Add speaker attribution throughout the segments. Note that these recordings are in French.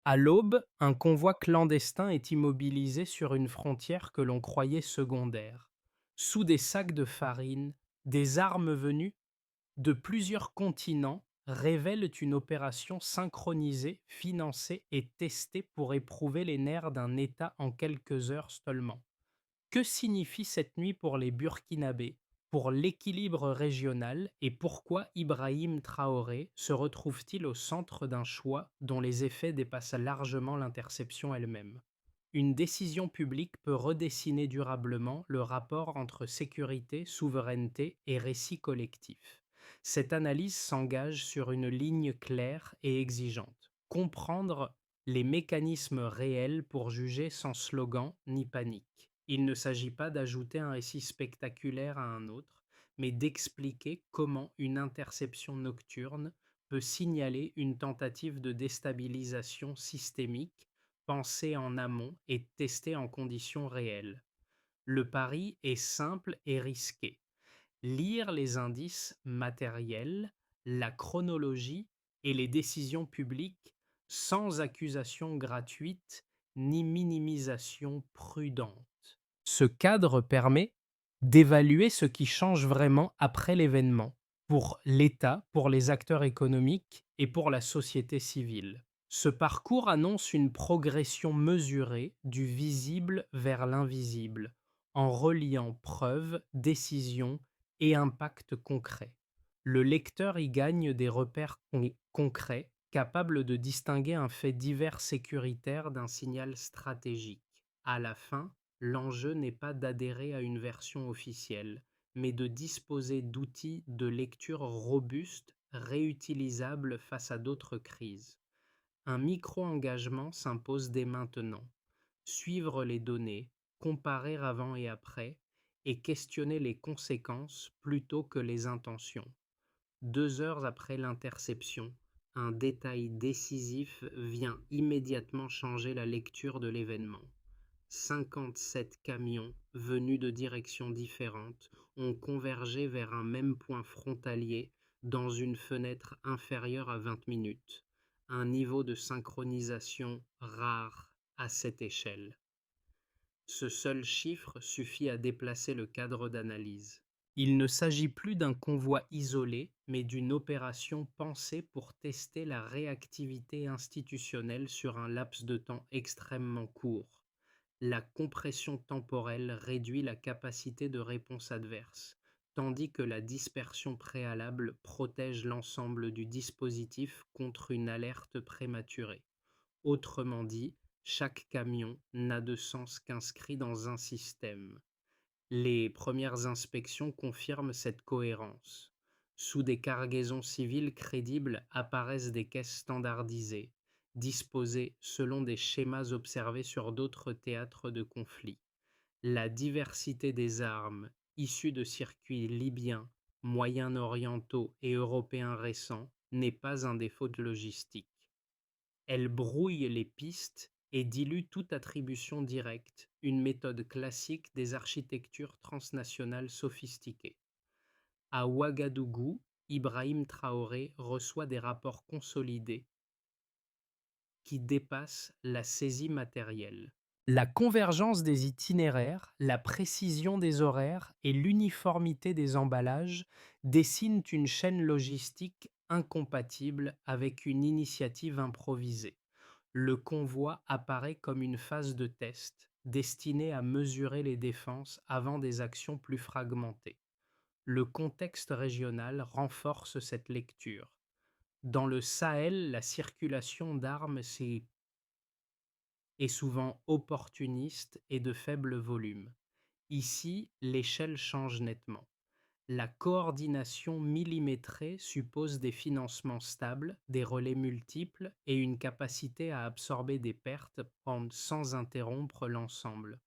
Speaker 1: À l'aube, un convoi clandestin est immobilisé sur une frontière que l'on croyait secondaire. Sous des sacs de farine, des armes venues de plusieurs continents révèlent une opération synchronisée, financée et testée pour éprouver les nerfs d'un État en quelques heures seulement. Que signifie cette nuit pour les Burkinabés, pour l'équilibre régional et pourquoi Ibrahim Traoré se retrouve-t-il au centre d'un choix dont les effets dépassent largement l'interception elle-même? Une décision publique peut redessiner durablement le rapport entre sécurité, souveraineté et récit collectif. Cette analyse s'engage sur une ligne claire et exigeante. Comprendre les mécanismes réels pour juger sans slogan ni panique. Il ne s'agit pas d'ajouter un récit spectaculaire à un autre, mais d'expliquer comment une interception nocturne peut signaler une tentative de déstabilisation systémique pensée en amont et testée en conditions réelles. Le pari est simple et risqué. Lire les indices matériels, la chronologie et les décisions publiques sans accusation gratuite ni minimisation prudente. Ce cadre permet d'évaluer ce qui change vraiment après l'événement, pour l'État, pour les acteurs économiques et pour la société civile. Ce parcours annonce une progression mesurée du visible vers l'invisible, en reliant preuves, décisions et impact concret. Le lecteur y gagne des repères concrets, capables de distinguer un fait divers sécuritaire d'un signal stratégique. À la fin, l'enjeu n'est pas d'adhérer à une version officielle, mais de disposer d'outils de lecture robustes, réutilisables face à d'autres crises. Un micro-engagement s'impose dès maintenant. Suivre les données, comparer avant et après, et questionner les conséquences plutôt que les intentions. 2 heures après l'interception, un détail décisif vient immédiatement changer la lecture de l'événement. 57 camions venus de directions différentes ont convergé vers un même point frontalier dans une fenêtre inférieure à 20 minutes, un niveau de synchronisation rare à cette échelle. Ce seul chiffre suffit à déplacer le cadre d'analyse. Il ne s'agit plus d'un convoi isolé, mais d'une opération pensée pour tester la réactivité institutionnelle sur un laps de temps extrêmement court. La compression temporelle réduit la capacité de réponse adverse, tandis que la dispersion préalable protège l'ensemble du dispositif contre une alerte prématurée. Autrement dit, chaque camion n'a de sens qu'inscrit dans un système. Les premières inspections confirment cette cohérence. Sous des cargaisons civiles crédibles apparaissent des caisses standardisées, disposées selon des schémas observés sur d'autres théâtres de conflit. La diversité des armes, issues de circuits libyens, moyen-orientaux et européens récents, n'est pas un défaut de logistique. Elle brouille les pistes et dilue toute attribution directe, une méthode classique des architectures transnationales sophistiquées. À Ouagadougou, Ibrahim Traoré reçoit des rapports consolidés qui dépassent la saisie matérielle. La convergence des itinéraires, la précision des horaires et l'uniformité des emballages dessinent une chaîne logistique incompatible avec une initiative improvisée. Le convoi apparaît comme une phase de test destinée à mesurer les défenses avant des actions plus fragmentées. Le contexte régional renforce cette lecture. Dans le Sahel, la circulation d'armes est souvent opportuniste et de faible volume. Ici, l'échelle change nettement. La coordination millimétrée suppose des financements stables, des relais multiples et une capacité à absorber des pertes sans interrompre l'ensemble.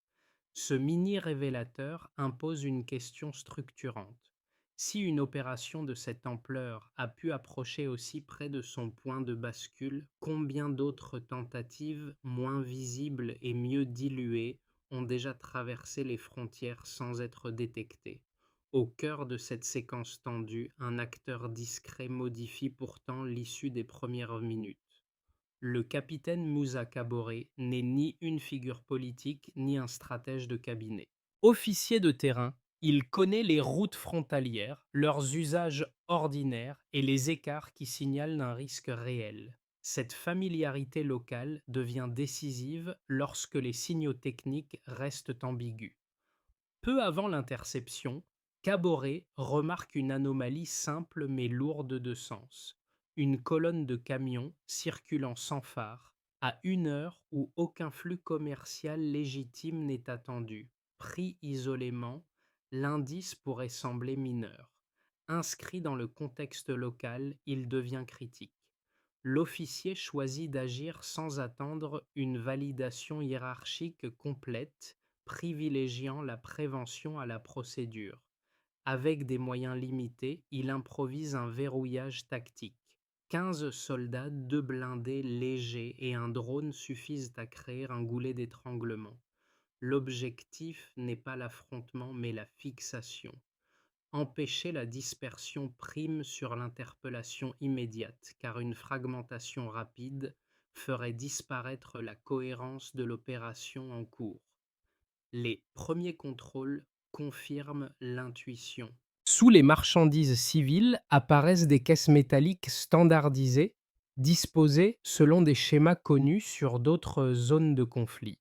Speaker 1: Ce mini-révélateur impose une question structurante. Si une opération de cette ampleur a pu approcher aussi près de son point de bascule, combien d'autres tentatives, moins visibles et mieux diluées, ont déjà traversé les frontières sans être détectées? Au cœur de cette séquence tendue, un acteur discret modifie pourtant l'issue des premières minutes. Le capitaine Moussa Kaboré n'est ni une figure politique ni un stratège de cabinet. Officier de terrain, il connaît les routes frontalières, leurs usages ordinaires et les écarts qui signalent un risque réel. Cette familiarité locale devient décisive lorsque les signaux techniques restent ambigus. Peu avant l'interception, Caboret remarque une anomalie simple mais lourde de sens. Une colonne de camions circulant sans phare, à une heure où aucun flux commercial légitime n'est attendu. Pris isolément, l'indice pourrait sembler mineur. Inscrit dans le contexte local, il devient critique. L'officier choisit d'agir sans attendre une validation hiérarchique complète, privilégiant la prévention à la procédure. Avec des moyens limités, il improvise un verrouillage tactique. 15 soldats, 2 blindés légers et un drone suffisent à créer un goulet d'étranglement. L'objectif n'est pas l'affrontement mais la fixation. Empêcher la dispersion prime sur l'interpellation immédiate, car une fragmentation rapide ferait disparaître la cohérence de l'opération en cours. Les premiers contrôles confirment l'intuition. Sous les marchandises civiles apparaissent des caisses métalliques standardisées, disposées selon des schémas connus sur d'autres zones de conflit.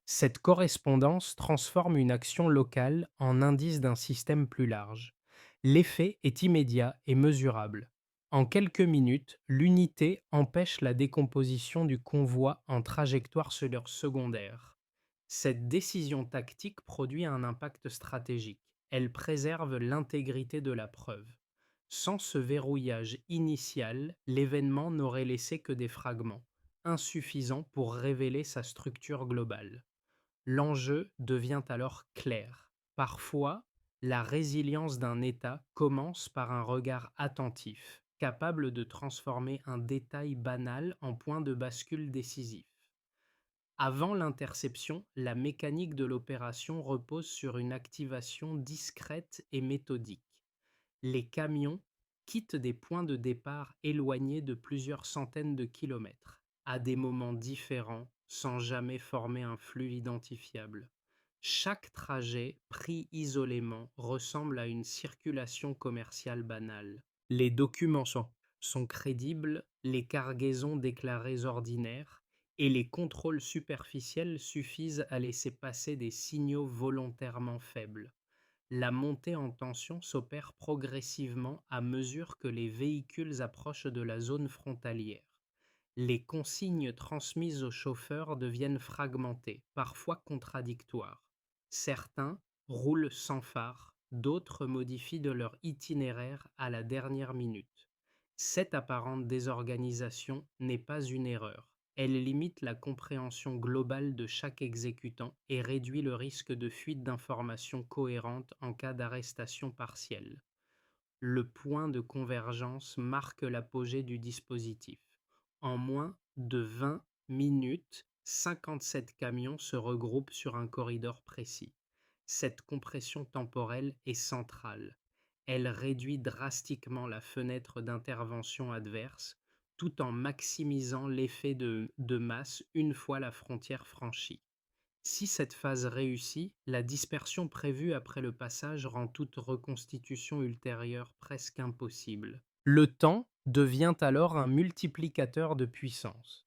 Speaker 1: Cette correspondance transforme une action locale en indice d'un système plus large. L'effet est immédiat et mesurable. En quelques minutes, l'unité empêche la décomposition du convoi en trajectoire secondaire. Cette décision tactique produit un impact stratégique. Elle préserve l'intégrité de la preuve. Sans ce verrouillage initial, l'événement n'aurait laissé que des fragments, insuffisants pour révéler sa structure globale. L'enjeu devient alors clair. Parfois, la résilience d'un État commence par un regard attentif, capable de transformer un détail banal en point de bascule décisif. Avant l'interception, la mécanique de l'opération repose sur une activation discrète et méthodique. Les camions quittent des points de départ éloignés de plusieurs centaines de kilomètres, à des moments différents, sans jamais former un flux identifiable. Chaque trajet, pris isolément, ressemble à une circulation commerciale banale. Les documents sont crédibles, les cargaisons déclarées ordinaires, et les contrôles superficiels suffisent à laisser passer des signaux volontairement faibles. La montée en tension s'opère progressivement à mesure que les véhicules approchent de la zone frontalière. Les consignes transmises aux chauffeurs deviennent fragmentées, parfois contradictoires. Certains roulent sans phare, d'autres modifient de leur itinéraire à la dernière minute. Cette apparente désorganisation n'est pas une erreur. Elle limite la compréhension globale de chaque exécutant et réduit le risque de fuite d'informations cohérentes en cas d'arrestation partielle. Le point de convergence marque l'apogée du dispositif. En moins de 20 minutes, 57 camions se regroupent sur un corridor précis. Cette compression temporelle est centrale. Elle réduit drastiquement la fenêtre d'intervention adverse, tout en maximisant l'effet de masse une fois la frontière franchie. Si cette phase réussit, la dispersion prévue après le passage rend toute reconstitution ultérieure presque impossible. Le temps devient alors un multiplicateur de puissance.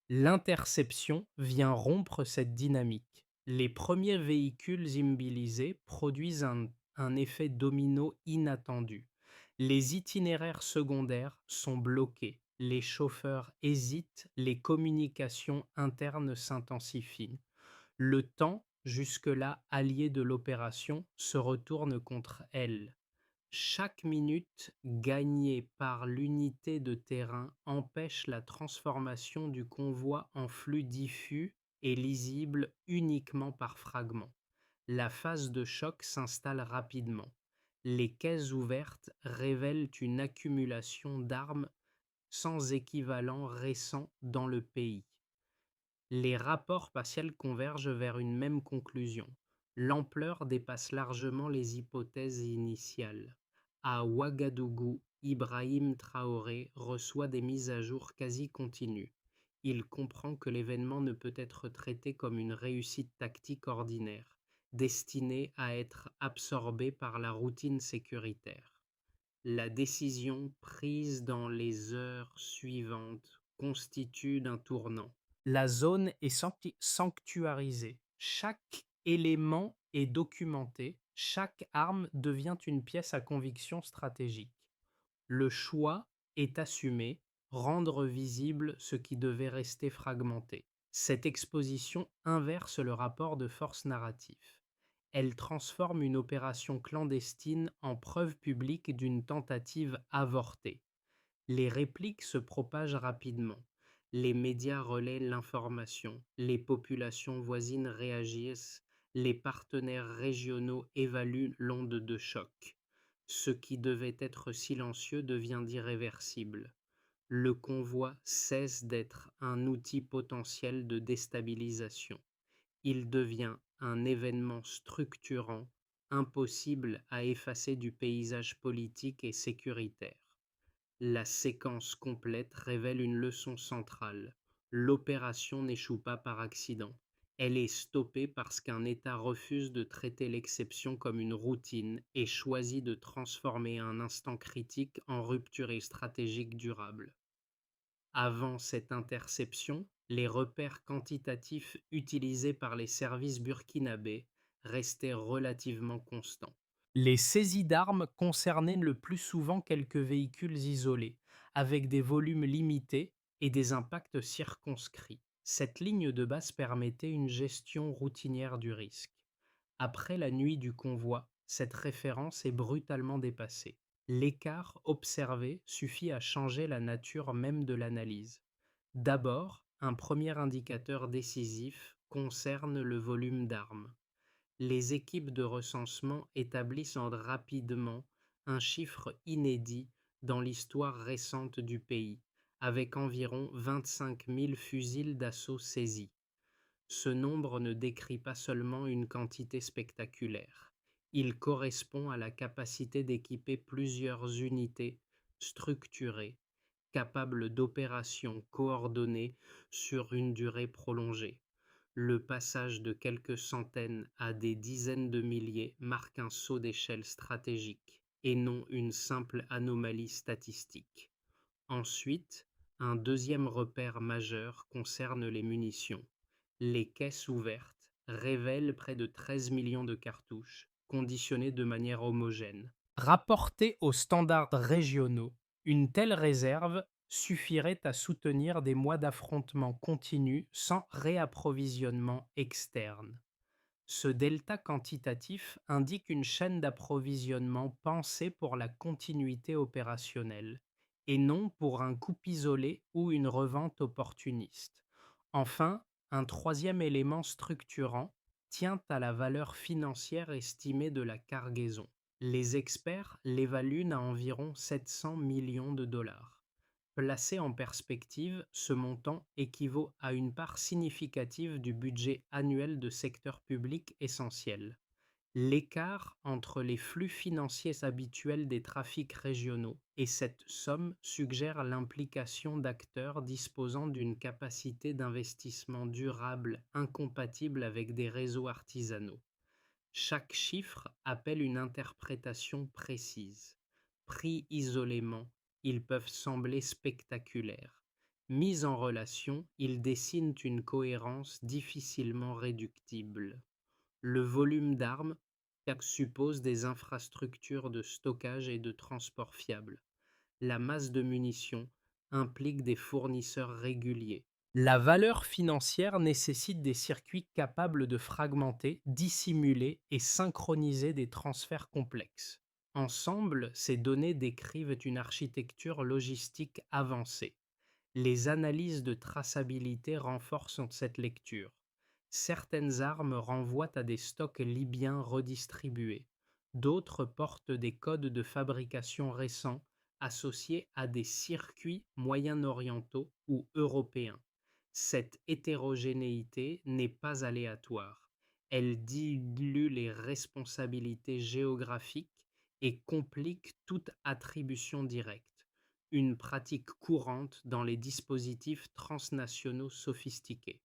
Speaker 1: L'interception vient rompre cette dynamique. Les premiers véhicules immobilisés produisent un effet domino inattendu. Les itinéraires secondaires sont bloqués, les chauffeurs hésitent, les communications internes s'intensifient. Le temps, jusque-là allié de l'opération, se retourne contre elle. Chaque minute gagnée par l'unité de terrain empêche la transformation du convoi en flux diffus et lisible uniquement par fragments. La phase de choc s'installe rapidement. Les caisses ouvertes révèlent une accumulation d'armes sans équivalent récent dans le pays. Les rapports partiels convergent vers une même conclusion. L'ampleur dépasse largement les hypothèses initiales. À Ouagadougou, Ibrahim Traoré reçoit des mises à jour quasi continues. Il comprend que l'événement ne peut être traité comme une réussite tactique ordinaire, destinée à être absorbée par la routine sécuritaire. La décision prise dans les heures suivantes constitue d'un tournant. La zone est sanctuarisée. Chaque élément est documenté. Chaque arme devient une pièce à conviction stratégique. Le choix est assumé, rendre visible ce qui devait rester fragmenté. Cette exposition inverse le rapport de force narratif. Elle transforme une opération clandestine en preuve publique d'une tentative avortée. Les répliques se propagent rapidement. Les médias relaient l'information, les populations voisines réagissent, les partenaires régionaux évaluent l'onde de choc. Ce qui devait être silencieux devient irréversible. Le convoi cesse d'être un outil potentiel de déstabilisation. Il devient un événement structurant, impossible à effacer du paysage politique et sécuritaire. La séquence complète révèle une leçon centrale. L'opération n'échoue pas par accident. Elle est stoppée parce qu'un État refuse de traiter l'exception comme une routine et choisit de transformer un instant critique en rupture stratégique durable. Avant cette interception, les repères quantitatifs utilisés par les services burkinabés restaient relativement constants. Les saisies d'armes concernaient le plus souvent quelques véhicules isolés, avec des volumes limités et des impacts circonscrits. Cette ligne de base permettait une gestion routinière du risque. Après la nuit du convoi, cette référence est brutalement dépassée. L'écart observé suffit à changer la nature même de l'analyse. D'abord, un premier indicateur décisif concerne le volume d'armes. Les équipes de recensement établissent rapidement un chiffre inédit dans l'histoire récente du pays, avec environ 25 000 fusils d'assaut saisis. Ce nombre ne décrit pas seulement une quantité spectaculaire, il correspond à la capacité d'équiper plusieurs unités structurées, capables d'opérations coordonnées sur une durée prolongée. Le passage de quelques centaines à des dizaines de milliers marque un saut d'échelle stratégique et non une simple anomalie statistique. Ensuite, un deuxième repère majeur concerne les munitions. Les caisses ouvertes révèlent près de 13 millions de cartouches, conditionnées de manière homogène. Rapportées aux standards régionaux, une telle réserve suffirait à soutenir des mois d'affrontements continus sans réapprovisionnement externe. Ce delta quantitatif indique une chaîne d'approvisionnement pensée pour la continuité opérationnelle, et non pour un coup isolé ou une revente opportuniste. Enfin, un troisième élément structurant tient à la valeur financière estimée de la cargaison. Les experts l'évaluent à environ 700 millions de dollars. Placé en perspective, ce montant équivaut à une part significative du budget annuel de secteur public essentiel. L'écart entre les flux financiers habituels des trafics régionaux et cette somme suggère l'implication d'acteurs disposant d'une capacité d'investissement durable incompatible avec des réseaux artisanaux. Chaque chiffre appelle une interprétation précise. Pris isolément, ils peuvent sembler spectaculaires. Mis en relation, ils dessinent une cohérence difficilement réductible. Le volume d'armes suppose des infrastructures de stockage et de transport fiables. La masse de munitions implique des fournisseurs réguliers. La valeur financière nécessite des circuits capables de fragmenter, dissimuler et synchroniser des transferts complexes. Ensemble, ces données décrivent une architecture logistique avancée. Les analyses de traçabilité renforcent cette lecture. Certaines armes renvoient à des stocks libyens redistribués. D'autres portent des codes de fabrication récents associés à des circuits moyen-orientaux ou européens. Cette hétérogénéité n'est pas aléatoire. Elle dilue les responsabilités géographiques et complique toute attribution directe. une pratique courante dans les dispositifs transnationaux sophistiqués.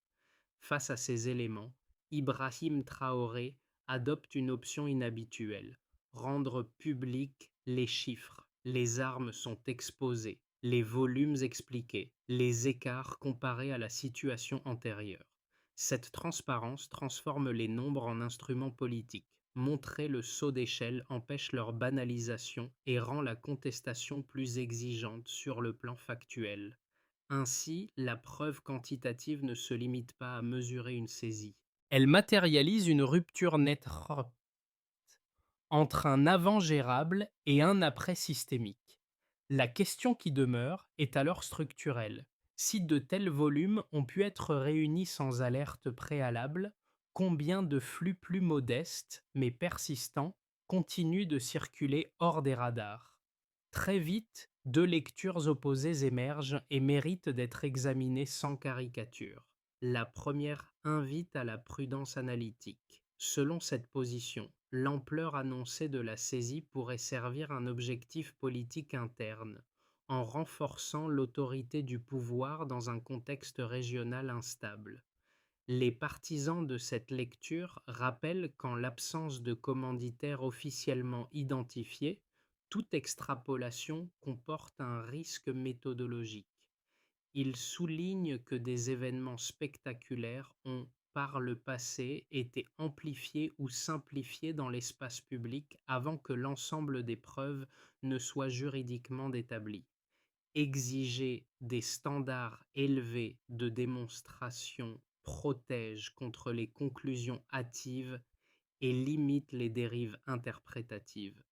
Speaker 1: Face à ces éléments, Ibrahim Traoré adopte une option inhabituelle: rendre publics les chiffres. Les armes sont exposées, les volumes expliqués, les écarts comparés à la situation antérieure. Cette transparence transforme les nombres en instruments politiques. Montrer le saut d'échelle empêche leur banalisation et rend la contestation plus exigeante sur le plan factuel. Ainsi, la preuve quantitative ne se limite pas à mesurer une saisie. Elle matérialise une rupture nette entre un avant gérable et un après systémique. La question qui demeure est alors structurelle. Si de tels volumes ont pu être réunis sans alerte préalable, combien de flux plus modestes, mais persistants, continuent de circuler hors des radars? Très vite, deux lectures opposées émergent et méritent d'être examinées sans caricature. La première invite à la prudence analytique. Selon cette position, l'ampleur annoncée de la saisie pourrait servir un objectif politique interne, en renforçant l'autorité du pouvoir dans un contexte régional instable. Les partisans de cette lecture rappellent qu'en l'absence de commanditaires officiellement identifiés, toute extrapolation comporte un risque méthodologique. Ils soulignent que des événements spectaculaires ont, par le passé, été amplifiés ou simplifiés dans l'espace public avant que l'ensemble des preuves ne soit juridiquement établi. Exiger des standards élevés de démonstration protège contre les conclusions hâtives et limite les dérives interprétatives.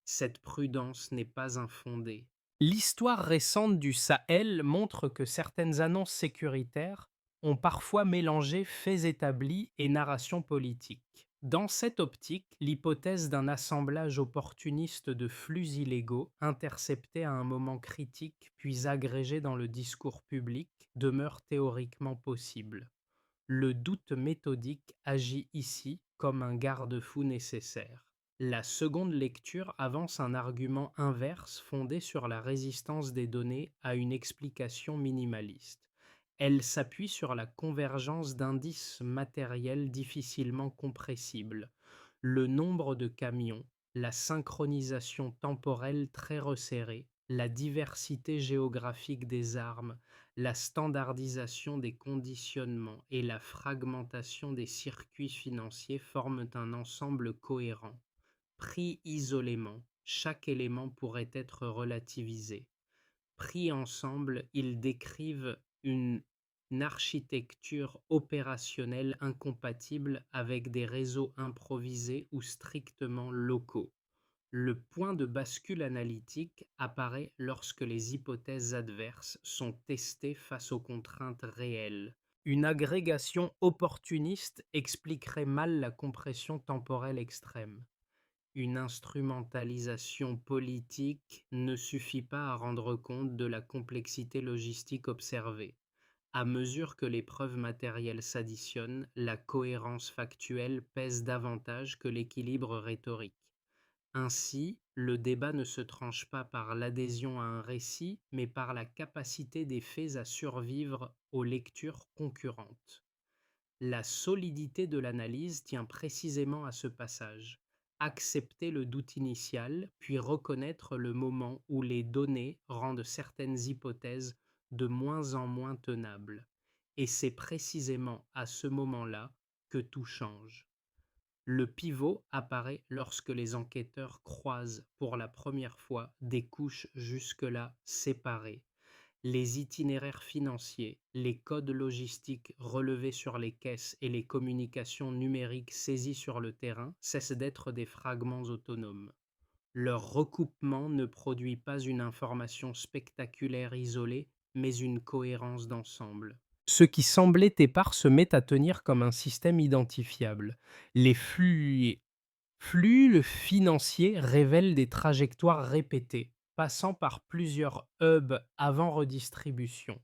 Speaker 1: Cette prudence n'est pas infondée. L'histoire récente du Sahel montre que certaines annonces sécuritaires ont parfois mélangé faits établis et narration politique. Dans cette optique, l'hypothèse d'un assemblage opportuniste de flux illégaux, interceptés à un moment critique puis agrégés dans le discours public, demeure théoriquement possible. Le doute méthodique agit ici comme un garde-fou nécessaire. La seconde lecture avance un argument inverse fondé sur la résistance des données à une explication minimaliste. Elle s'appuie sur la convergence d'indices matériels difficilement compressibles, le nombre de camions, la synchronisation temporelle très resserrée, la diversité géographique des armes, la standardisation des conditionnements et la fragmentation des circuits financiers forment un ensemble cohérent. Pris isolément, chaque élément pourrait être relativisé. Pris ensemble, ils décrivent une architecture opérationnelle incompatible avec des réseaux improvisés ou strictement locaux. Le point de bascule analytique apparaît lorsque les hypothèses adverses sont testées face aux contraintes réelles. Une agrégation opportuniste expliquerait mal la compression temporelle extrême. Une instrumentalisation politique ne suffit pas à rendre compte de la complexité logistique observée. À mesure que les preuves matérielles s'additionnent, la cohérence factuelle pèse davantage que l'équilibre rhétorique. Ainsi, le débat ne se tranche pas par l'adhésion à un récit, mais par la capacité des faits à survivre aux lectures concurrentes. La solidité de l'analyse tient précisément à ce passage. Accepter le doute initial, puis reconnaître le moment où les données rendent certaines hypothèses de moins en moins tenables. Et c'est précisément à ce moment-là que tout change. Le pivot apparaît lorsque les enquêteurs croisent pour la première fois des couches jusque-là séparées: les itinéraires financiers, les codes logistiques relevés sur les caisses et les communications numériques saisies sur le terrain cessent d'être des fragments autonomes. Leur recoupement ne produit pas une information spectaculaire isolée, mais une cohérence d'ensemble. Ce qui semblait épars se met à tenir comme un système identifiable. Les flux financiers révèlent des trajectoires répétées, passant par plusieurs hubs avant redistribution.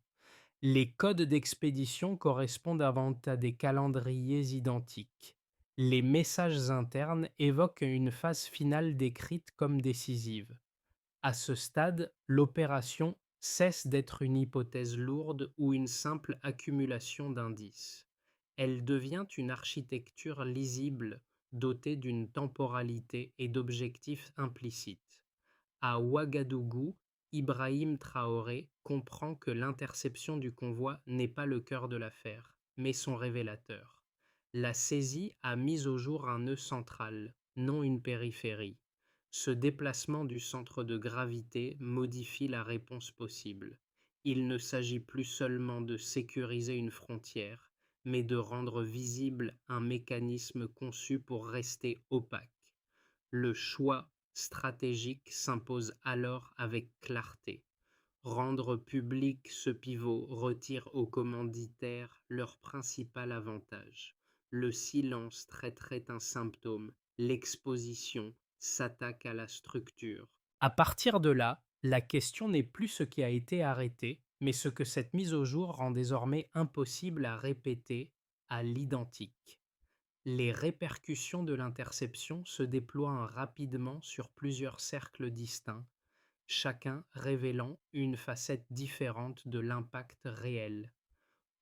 Speaker 1: Les codes d'expédition correspondent avant à des calendriers identiques. Les messages internes évoquent une phase finale décrite comme décisive. À ce stade, l'opération cesse d'être une hypothèse lourde ou une simple accumulation d'indices. Elle devient une architecture lisible, dotée d'une temporalité et d'objectifs implicites. À Ouagadougou, Ibrahim Traoré comprend que l'interception du convoi n'est pas le cœur de l'affaire, mais son révélateur. La saisie a mis au jour un nœud central, non une périphérie. Ce déplacement du centre de gravité modifie la réponse possible. Il ne s'agit plus seulement de sécuriser une frontière, mais de rendre visible un mécanisme conçu pour rester opaque. Le choix stratégique s'impose alors avec clarté. Rendre public ce pivot retire aux commanditaires leur principal avantage. Le silence traiterait un symptôme, l'exposition s'attaque à la structure. À partir de là, la question n'est plus ce qui a été arrêté, mais ce que cette mise au jour rend désormais impossible à répéter à l'identique. Les répercussions de l'interception se déploient rapidement sur plusieurs cercles distincts, chacun révélant une facette différente de l'impact réel.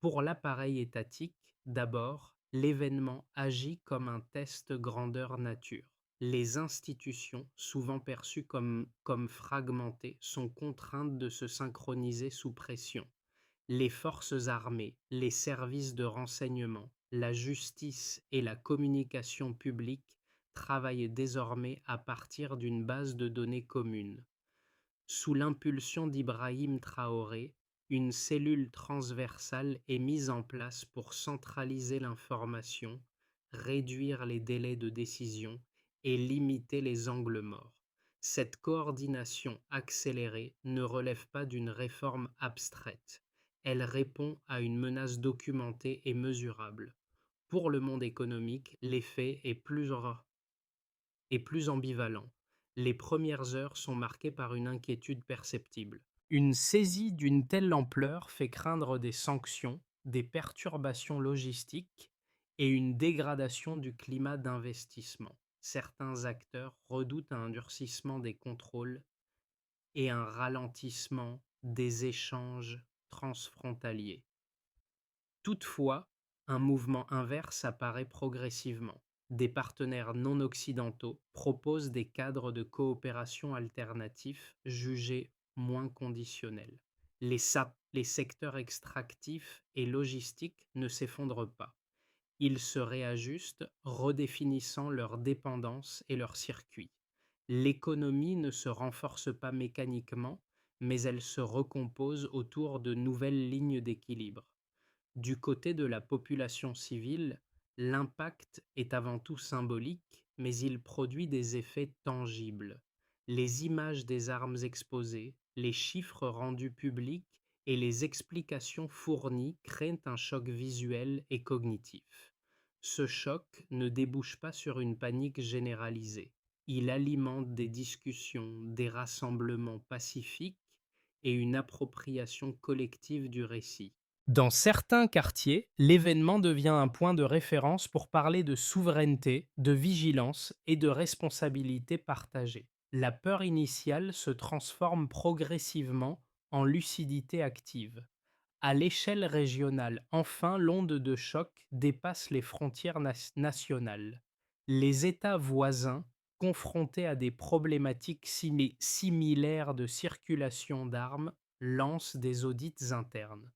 Speaker 1: Pour l'appareil étatique, d'abord, l'événement agit comme un test grandeur nature. Les institutions, souvent perçues comme fragmentées, sont contraintes de se synchroniser sous pression. Les forces armées, les services de renseignement, la justice et la communication publique travaillent désormais à partir d'une base de données commune. Sous l'impulsion d'Ibrahim Traoré, une cellule transversale est mise en place pour centraliser l'information, réduire les délais de décision et limiter les angles morts. Cette coordination accélérée ne relève pas d'une réforme abstraite. Elle répond à une menace documentée et mesurable. Pour le monde économique, l'effet est plus ambivalent. Les premières heures sont marquées par une inquiétude perceptible. Une saisie d'une telle ampleur fait craindre des sanctions, des perturbations logistiques et une dégradation du climat d'investissement. Certains acteurs redoutent un durcissement des contrôles et un ralentissement des échanges transfrontaliers. Toutefois, un mouvement inverse apparaît progressivement. Des partenaires non occidentaux proposent des cadres de coopération alternatifs jugés moins conditionnels. Les secteurs extractifs et logistiques ne s'effondrent pas. Ils se réajustent, redéfinissant leurs dépendances et leurs circuits. L'économie ne se renforce pas mécaniquement, mais elle se recompose autour de nouvelles lignes d'équilibre. Du côté de la population civile, l'impact est avant tout symbolique, mais il produit des effets tangibles. Les images des armes exposées, les chiffres rendus publics et les explications fournies créent un choc visuel et cognitif. Ce choc ne débouche pas sur une panique généralisée. Il alimente des discussions, des rassemblements pacifiques et une appropriation collective du récit. Dans certains quartiers, l'événement devient un point de référence pour parler de souveraineté, de vigilance et de responsabilité partagée. La peur initiale se transforme progressivement en lucidité active. À l'échelle régionale, enfin, l'onde de choc dépasse les frontières nationales. Les États voisins, confrontés à des problématiques similaires de circulation d'armes, lancent des audits internes.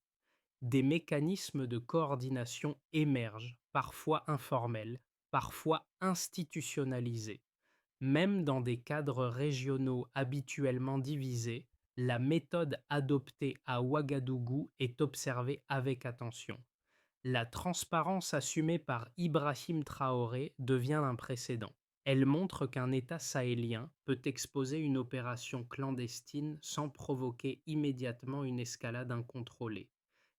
Speaker 1: Des mécanismes de coordination émergent, parfois informels, parfois institutionnalisés. Même dans des cadres régionaux habituellement divisés, la méthode adoptée à Ouagadougou est observée avec attention. La transparence assumée par Ibrahim Traoré devient un précédent. Elle montre qu'un État sahélien peut exposer une opération clandestine sans provoquer immédiatement une escalade incontrôlée.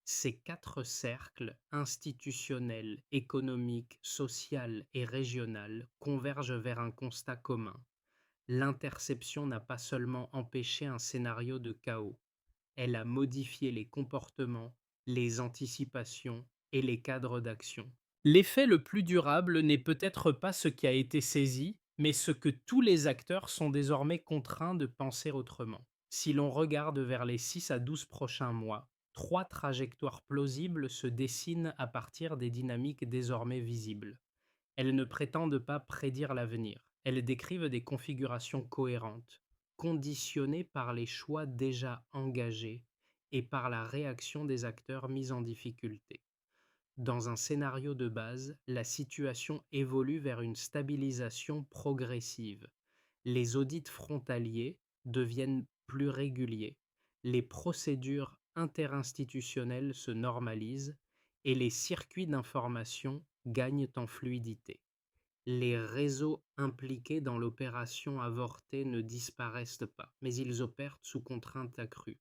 Speaker 1: Ces quatre cercles, institutionnel, économique, social et régional, convergent vers un constat commun. L'interception n'a pas seulement empêché un scénario de chaos, elle a modifié les comportements, les anticipations et les cadres d'action. L'effet le plus durable n'est peut-être pas ce qui a été saisi, mais ce que tous les acteurs sont désormais contraints de penser autrement. Si l'on regarde vers les 6 à 12 prochains mois, trois trajectoires plausibles se dessinent à partir des dynamiques désormais visibles. Elles ne prétendent pas prédire l'avenir, elles décrivent des configurations cohérentes, conditionnées par les choix déjà engagés et par la réaction des acteurs mis en difficulté. Dans un scénario de base, la situation évolue vers une stabilisation progressive. Les audits frontaliers deviennent plus réguliers, les procédures interinstitutionnelles se normalisent et les circuits d'information gagnent en fluidité. Les réseaux impliqués dans l'opération avortée ne disparaissent pas, mais ils opèrent sous contrainte accrue.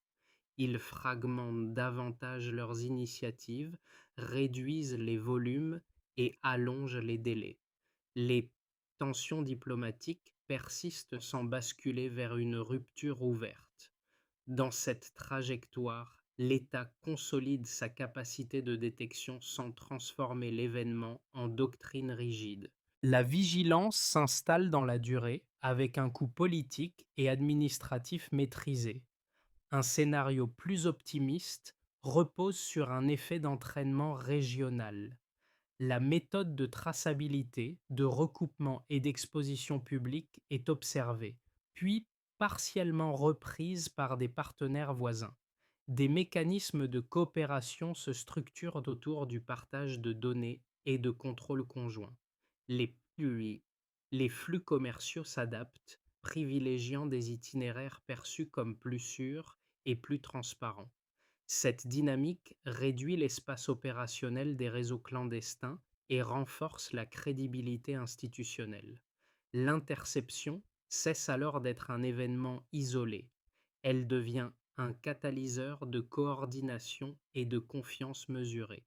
Speaker 1: Ils fragmentent davantage leurs initiatives, réduisent les volumes et allongent les délais. Les tensions diplomatiques persistent sans basculer vers une rupture ouverte. Dans cette trajectoire, l'État consolide sa capacité de détection sans transformer l'événement en doctrine rigide. La vigilance s'installe dans la durée avec un coût politique et administratif maîtrisé. Un scénario plus optimiste repose sur un effet d'entraînement régional. La méthode de traçabilité, de recoupement et d'exposition publique est observée, puis partiellement reprise par des partenaires voisins. Des mécanismes de coopération se structurent autour du partage de données et de contrôle conjoint. Les flux, les flux commerciaux s'adaptent, privilégiant des itinéraires perçus comme plus sûrs et plus transparents. Cette dynamique réduit l'espace opérationnel des réseaux clandestins et renforce la crédibilité institutionnelle. L'interception cesse alors d'être un événement isolé. Elle devient un catalyseur de coordination et de confiance mesurée.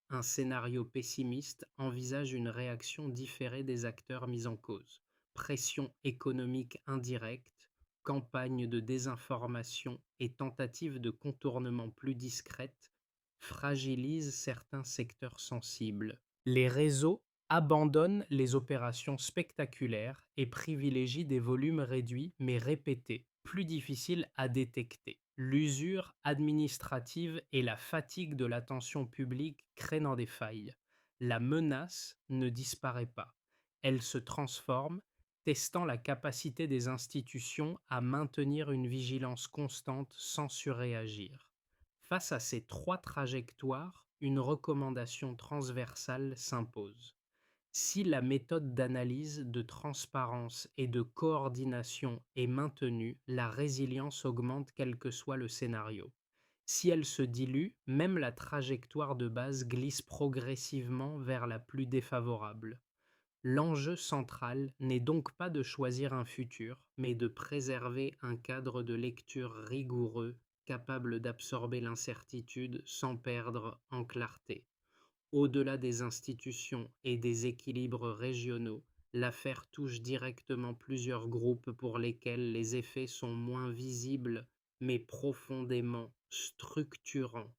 Speaker 1: Un scénario pessimiste envisage une réaction différée des acteurs mis en cause. Pression économique indirecte, campagne de désinformation et tentatives de contournement plus discrètes fragilisent certains secteurs sensibles. Les réseaux abandonnent les opérations spectaculaires et privilégient des volumes réduits mais répétés, plus difficiles à détecter. L'usure administrative et la fatigue de l'attention publique créent des failles. La menace ne disparaît pas. Elle se transforme, testant la capacité des institutions à maintenir une vigilance constante sans surréagir. Face à ces trois trajectoires, une recommandation transversale s'impose. Si la méthode d'analyse, de transparence et de coordination est maintenue, la résilience augmente quel que soit le scénario. Si elle se dilue, même la trajectoire de base glisse progressivement vers la plus défavorable. L'enjeu central n'est donc pas de choisir un futur, mais de préserver un cadre de lecture rigoureux, capable d'absorber l'incertitude sans perdre en clarté. Au-delà des institutions et des équilibres régionaux, l'affaire touche directement plusieurs groupes pour lesquels les effets sont moins visibles mais profondément structurants.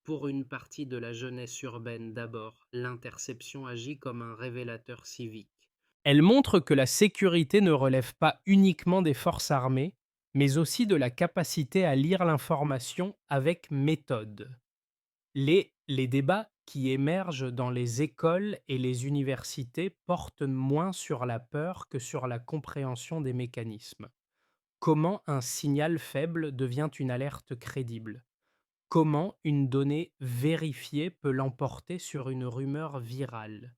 Speaker 1: Pour une partie de la jeunesse urbaine d'abord, l'interception agit comme un révélateur civique. Elle montre que la sécurité ne relève pas uniquement des forces armées, mais aussi de la capacité à lire l'information avec méthode. Les débats qui émergent dans les écoles et les universités portent moins sur la peur que sur la compréhension des mécanismes. Comment un signal faible devient une alerte crédible? Comment une donnée vérifiée peut l'emporter sur une rumeur virale?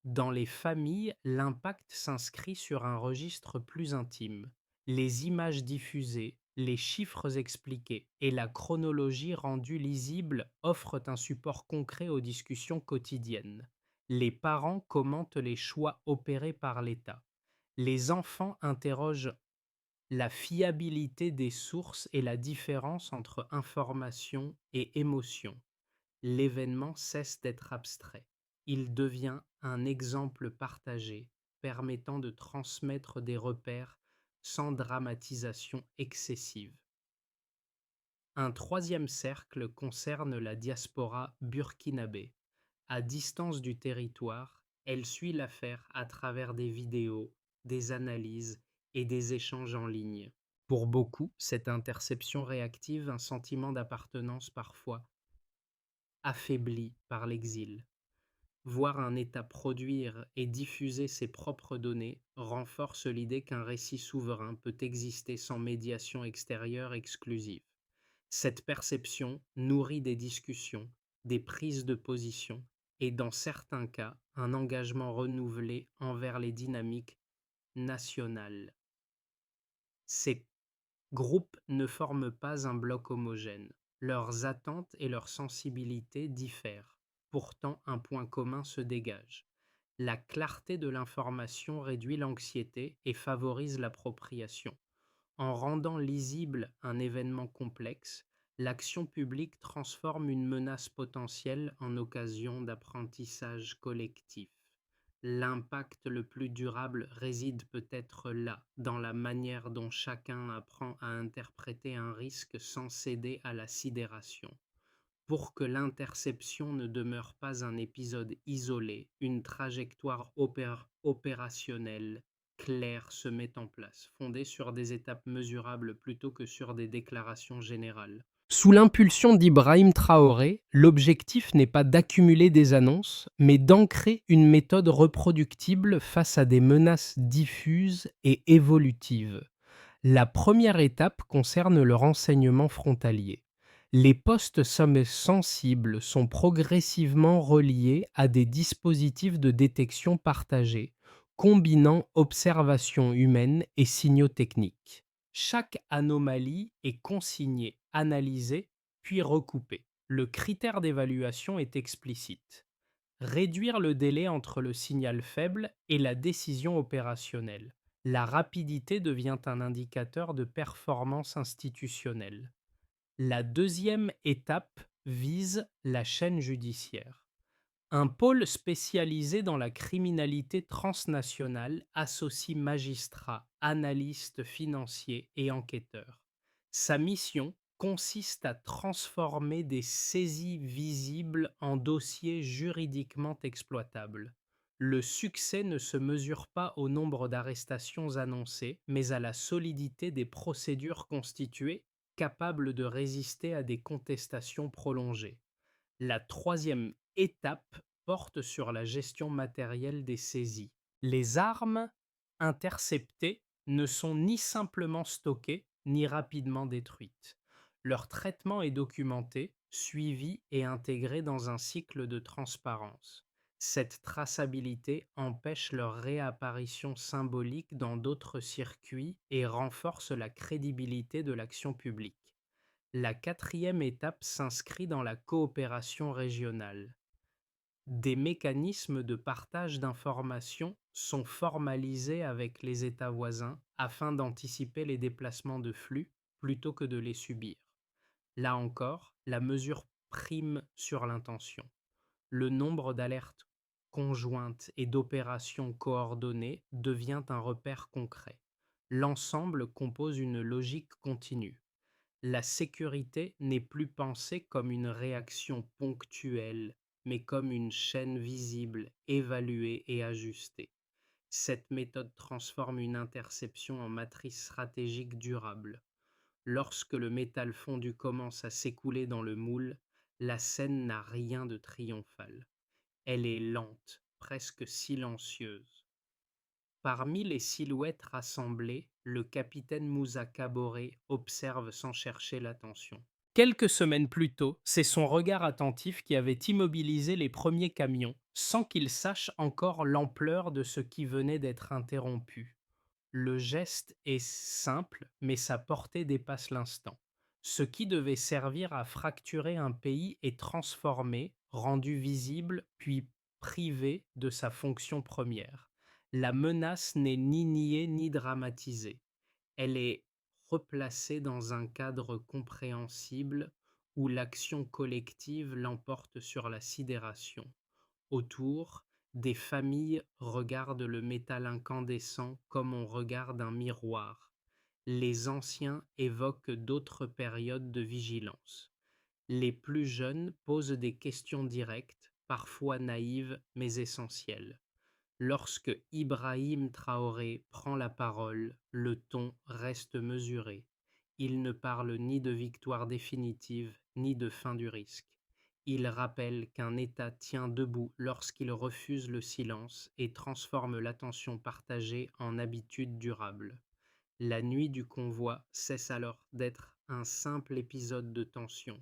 Speaker 1: Dans les familles, l'impact s'inscrit sur un registre plus intime. Les images diffusées, les chiffres expliqués et la chronologie rendue lisible offrent un support concret aux discussions quotidiennes. Les parents commentent les choix opérés par l'État. Les enfants interrogent la fiabilité des sources et la différence entre information et émotion. L'événement cesse d'être abstrait. Il devient un exemple partagé, permettant de transmettre des repères sans dramatisation excessive. Un troisième cercle concerne la diaspora burkinabé. À distance du territoire, elle suit l'affaire à travers des vidéos, des analyses et des échanges en ligne. Pour beaucoup, cette interception réactive un sentiment d'appartenance parfois affaibli par l'exil. Voir un État produire et diffuser ses propres données renforce l'idée qu'un récit souverain peut exister sans médiation extérieure exclusive. Cette perception nourrit des discussions, des prises de position et, dans certains cas, un engagement renouvelé envers les dynamiques nationales. Ces groupes ne forment pas un bloc homogène. Leurs attentes et leurs sensibilités diffèrent. Pourtant, un point commun se dégage. La clarté de l'information réduit l'anxiété et favorise l'appropriation. En rendant lisible un événement complexe, l'action publique transforme une menace potentielle en occasion d'apprentissage collectif. L'impact le plus durable réside peut-être là, dans la manière dont chacun apprend à interpréter un risque sans céder à la sidération. Pour que l'interception ne demeure pas un épisode isolé, une trajectoire opérationnelle claire se met en place, fondée sur des étapes mesurables plutôt que sur des déclarations générales. Sous l'impulsion d'Ibrahim Traoré, l'objectif n'est pas d'accumuler des annonces, mais d'ancrer une méthode reproductible face à des menaces diffuses et évolutives. La première étape concerne le renseignement frontalier. Les postes sensibles sont progressivement reliés à des dispositifs de détection partagés, combinant observation humaine et signaux techniques. Chaque anomalie est consignée, analysée, puis recoupée. Le critère d'évaluation est explicite. Réduire le délai entre le signal faible et la décision opérationnelle. La rapidité devient un indicateur de performance institutionnelle. La deuxième étape vise la chaîne judiciaire. Un pôle spécialisé dans la criminalité transnationale associe magistrats, analystes financiers et enquêteurs. Sa mission consiste à transformer des saisies visibles en dossiers juridiquement exploitables. Le succès ne se mesure pas au nombre d'arrestations annoncées, mais à la solidité des procédures constituées capables de résister à des contestations prolongées. La troisième étape porte sur la gestion matérielle des saisies. Les armes interceptées ne sont ni simplement stockées ni rapidement détruites. Leur traitement est documenté, suivi et intégré dans un cycle de transparence. Cette traçabilité empêche leur réapparition symbolique dans d'autres circuits et renforce la crédibilité de l'action publique. La quatrième étape s'inscrit dans la coopération régionale. Des mécanismes de partage d'informations sont formalisés avec les États voisins afin d'anticiper les déplacements de flux plutôt que de les subir. Là encore, la mesure prime sur l'intention. Le nombre d'alertes conjointes et d'opérations coordonnées devient un repère concret. L'ensemble compose une logique continue. La sécurité n'est plus pensée comme une réaction ponctuelle, mais comme une chaîne visible, évaluée et ajustée. Cette méthode transforme une interception en matrice stratégique durable. Lorsque le métal fondu commence à s'écouler dans le moule, la scène n'a rien de triomphal. Elle est lente, presque silencieuse. Parmi les silhouettes rassemblées, le capitaine Moussa Kaboré observe sans chercher l'attention. Quelques semaines plus tôt, c'est son regard attentif qui avait immobilisé les premiers camions, sans qu'il sache encore l'ampleur de ce qui venait d'être interrompu. Le geste est simple, mais sa portée dépasse l'instant. Ce qui devait servir à fracturer un pays est transformé, rendu visible, puis privé de sa fonction première. La menace n'est ni niée ni dramatisée. Elle est replacée dans un cadre compréhensible où l'action collective l'emporte sur la sidération. Autour, des familles regardent le métal incandescent comme on regarde un miroir. Les anciens évoquent d'autres périodes de vigilance. Les plus jeunes posent des questions directes, parfois naïves mais essentielles. Lorsque Ibrahim Traoré prend la parole, le ton reste mesuré. Il ne parle ni de victoire définitive, ni de fin du risque. Il rappelle qu'un État tient debout lorsqu'il refuse le silence et transforme l'attention partagée en habitude durable. La nuit du convoi cesse alors d'être un simple épisode de tension.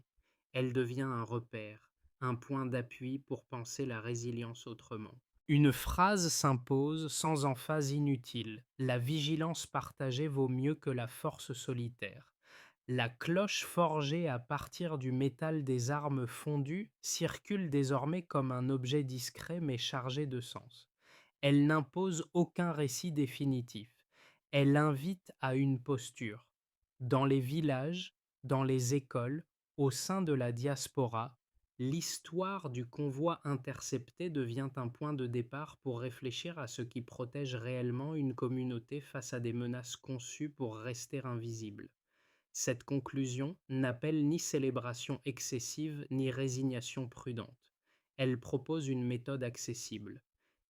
Speaker 1: Elle devient un repère, un point d'appui pour penser la résilience autrement. Une phrase s'impose sans emphase inutile. La vigilance partagée vaut mieux que la force solitaire. La cloche forgée à partir du métal des armes fondues circule désormais comme un objet discret mais chargé de sens. Elle n'impose aucun récit définitif. Elle invite à une posture. Dans les villages, dans les écoles, au sein de la diaspora, l'histoire du convoi intercepté devient un point de départ pour réfléchir à ce qui protège réellement une communauté face à des menaces conçues pour rester invisibles. Cette conclusion n'appelle ni célébration excessive ni résignation prudente. Elle propose une méthode accessible.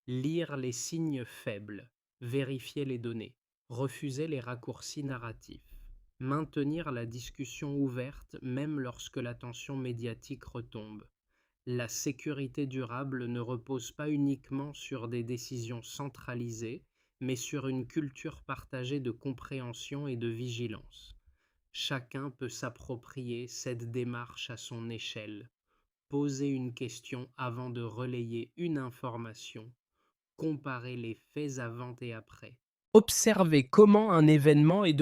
Speaker 1: Lire les signes faibles, vérifier les données, refuser les raccourcis narratifs, maintenir la discussion ouverte même lorsque l'attention médiatique retombe. La sécurité durable ne repose pas uniquement sur des décisions centralisées, mais sur une culture partagée de compréhension et de vigilance. Chacun peut s'approprier cette démarche à son échelle, poser une question avant de relayer une information, comparer les faits avant et après. Observer comment un événement est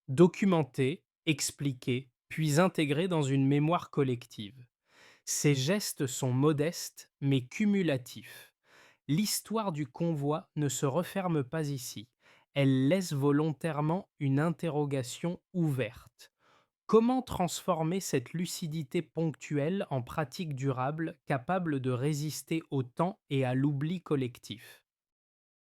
Speaker 1: documenté, expliqué, puis intégré dans une mémoire collective. Ces gestes sont modestes mais cumulatifs. L'histoire du convoi ne se referme pas ici. Elle laisse volontairement une interrogation ouverte. Comment transformer cette lucidité ponctuelle en pratique durable capable de résister au temps et à l'oubli collectif?